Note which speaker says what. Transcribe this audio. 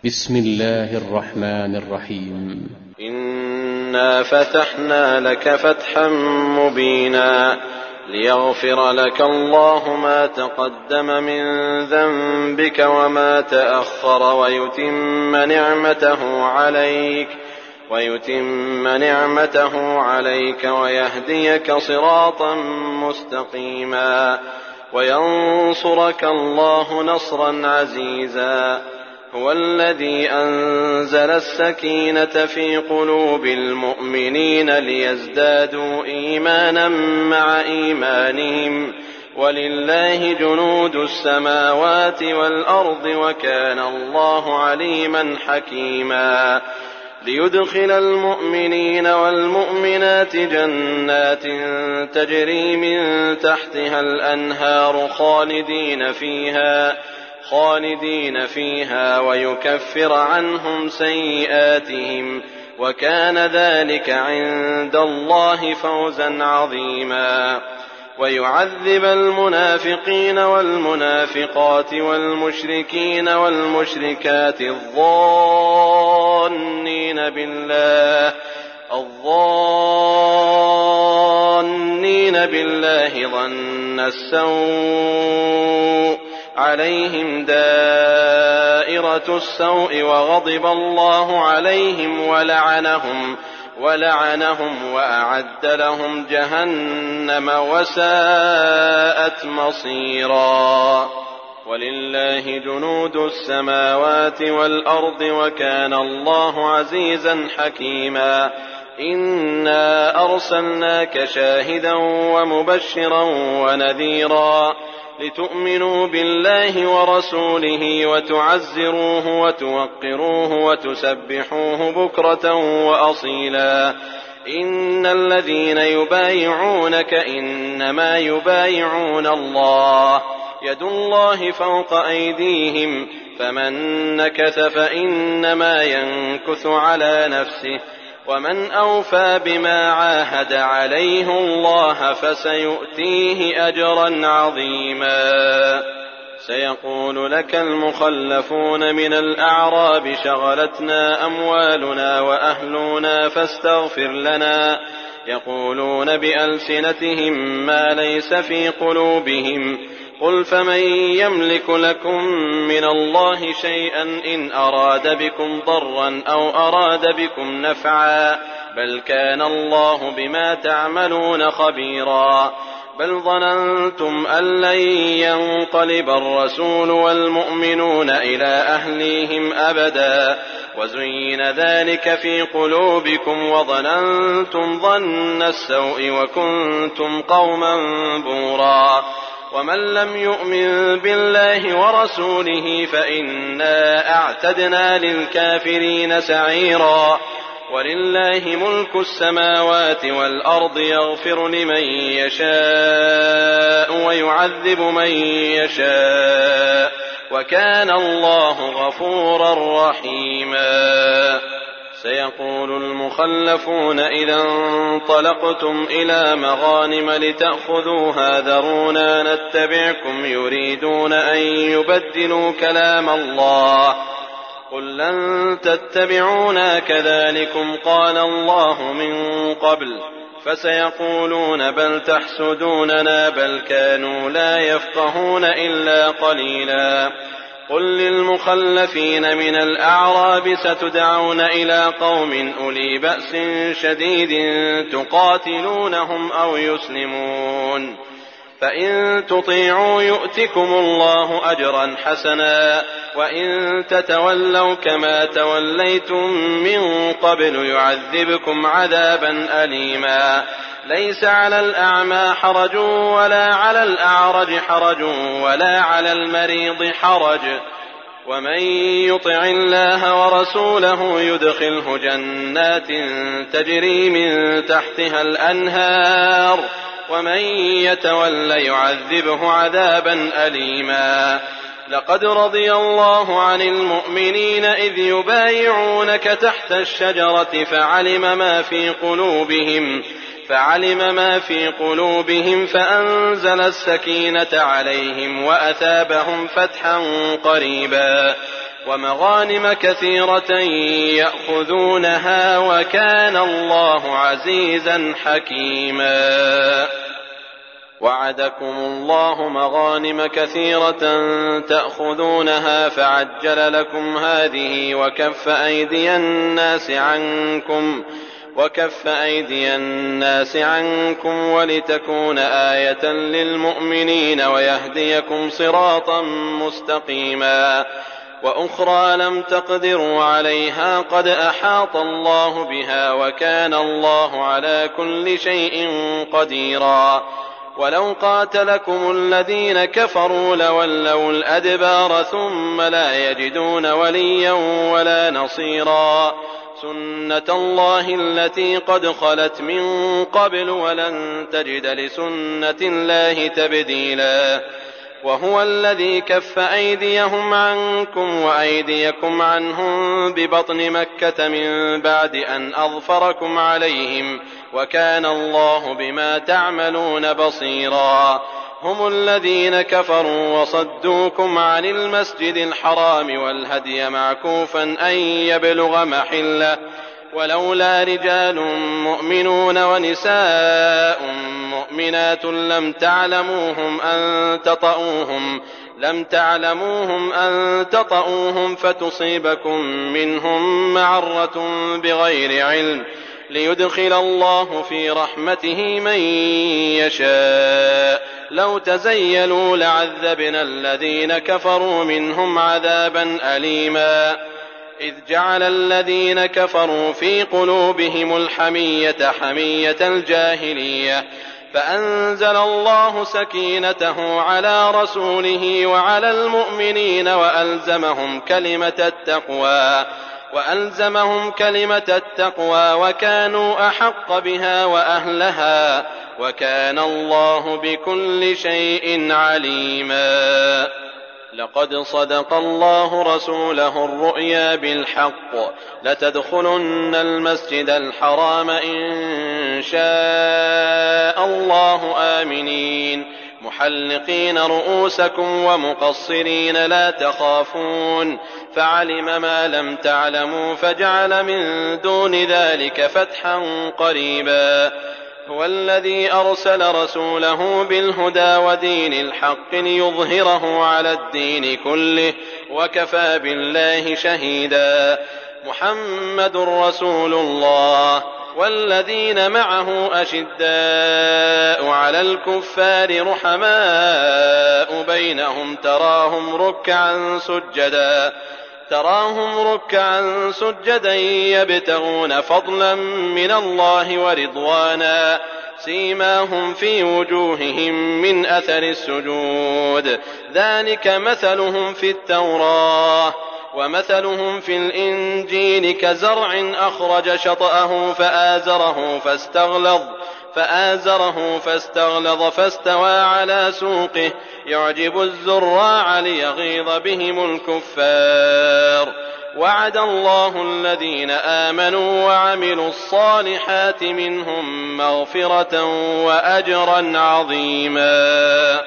Speaker 1: بسم الله الرحمن الرحيم.
Speaker 2: إنا فتحنا لك فتحا مبينا ليغفر لك الله ما تقدم من ذنبك وما تأخر ويتم نعمته عليك ويهديك صراطا مستقيما وينصرك الله نصرا عزيزا. هو الذي أنزل السكينة في قلوب المؤمنين ليزدادوا إيمانا مع إيمانهم ولله جنود السماوات والأرض وكان الله عليما حكيما. ليدخل المؤمنين والمؤمنات جنات تجري من تحتها الأنهار خالدين فيها ويكفر عنهم سيئاتهم وكان ذلك عند الله فوزا عظيما. ويعذب المنافقين والمنافقات والمشركين والمشركات الظانين بالله ظن السوء عليهم دائرة السوء وغضب الله عليهم ولعنهم وأعد لهم جهنم وساءت مصيرا. ولله جنود السماوات والأرض وكان الله عزيزا حكيما. إنا أرسلناك شاهدا ومبشرا ونذيرا لتؤمنوا بالله ورسوله وتعزروه وتوقروه وتسبحوه بكرة وأصيلا. إن الذين يبايعونك إنما يبايعون الله يد الله فوق أيديهم فمن نكث فإنما ينكث على نفسه ومن أوفى بما عاهد عليه الله فسيؤتيه أجرا عظيما. سيقول لك المخلفون من الأعراب شغلتنا أموالنا وأهلنا فاستغفر لنا يقولون بألسنتهم ما ليس في قلوبهم قل فمن يملك لكم من الله شيئا إن أراد بكم ضرا أو أراد بكم نفعا بل كان الله بما تعملون خبيرا. بل ظننتم أن لن ينقلب الرسول والمؤمنون إلى أهليهم أبدا وزين ذلك في قلوبكم وظننتم ظن السوء وكنتم قوما بورا. ومن لم يؤمن بالله ورسوله فإنا أعتدنا للكافرين سعيرا. ولله ملك السماوات والأرض يغفر لمن يشاء ويعذب من يشاء وكان الله غفورا رحيما. سيقول المخلفون إذا انطلقتم إلى مغانم لتأخذوها ذرونا نتبعكم يريدون أن يبدلوا كلام الله قل لن تتبعونا كذلكم قال الله من قبل فسيقولون بل تحسدوننا بل كانوا لا يفقهون إلا قليلا. قل للمخلفين من الأعراب ستدعون إلى قوم أولي بأس شديد تقاتلونهم أو يسلمون فإن تطيعوا يؤتكم الله أجرا حسنا وإن تتولوا كما توليتم من قبل يعذبكم عذابا أليما. ليس على الأعمى حرج ولا على الأعرج حرج ولا على المريض حرج ومن يطع الله ورسوله يدخله جنات تجري من تحتها الأنهار ومن يتول يعذبه عذابا أليما. لقد رضي الله عن المؤمنين إذ يبايعونك تحت الشجرة فعلم ما في قلوبهم فأنزل السكينة عليهم وأثابهم فتحا قريبا. ومغانم كثيرة يأخذونها وكان الله عزيزا حكيما. وعدكم الله مغانم كثيرة تأخذونها فعجل لكم هذه وكف أيدي الناس عنكم ولتكون آية للمؤمنين ويهديكم صراطا مستقيما. وأخرى لم تقدروا عليها قد أحاط الله بها وكان الله على كل شيء قديرا. ولو قاتلكم الذين كفروا لولوا الأدبار ثم لا يجدون وليا ولا نصيرا. سنة الله التي قد خلت من قبل ولن تجد لسنة الله تبديلا. وهو الذي كف أيديهم عنكم وأيديكم عنهم ببطن مكة من بعد أن أظفركم عليهم وكان الله بما تعملون بصيرا. هم الذين كفروا وصدوكم عن المسجد الحرام والهدي معكوفا أن يبلغ محله ولولا رجال مؤمنون ونساء مؤمنات لم تعلموهم أن تطؤوهم فتصيبكم منهم معرة بغير علم ليدخل الله في رحمته من يشاء. لو تزيلوا لعذبنا الذين كفروا منهم عذابا أليما. إذ جعل الذين كفروا في قلوبهم الحمية حمية الجاهلية فأنزل الله سكينته على رسوله وعلى المؤمنين وألزمهم كلمة التقوى وكانوا أحق بها وأهلها وكان الله بكل شيء عليما. لقد صدق الله رسوله الرؤيا بالحق لتدخلن المسجد الحرام إن شاء الله آمنين محلقين رؤوسكم ومقصرين لا تخافون فعلم ما لم تعلموا فجعل من دون ذلك فتحا قريبا. هو الذي أرسل رسوله بالهدى ودين الحق ليظهره على الدين كله وكفى بالله شهيدا. محمد رسول الله والذين معه أشداء على الكفار رحماء بينهم تراهم ركعا سجدا يبتغون فضلا من الله ورضوانا سيماهم في وجوههم من أثر السجود ذلك مثلهم في التوراة ومثلهم في الإنجيل كزرع أخرج شطأه فآزره فاستغلظ فاستوى على سوقه يعجب الزراع ليغيظ بهم الكفار. وعد الله الذين آمنوا وعملوا الصالحات منهم مغفرة وأجرا عظيما.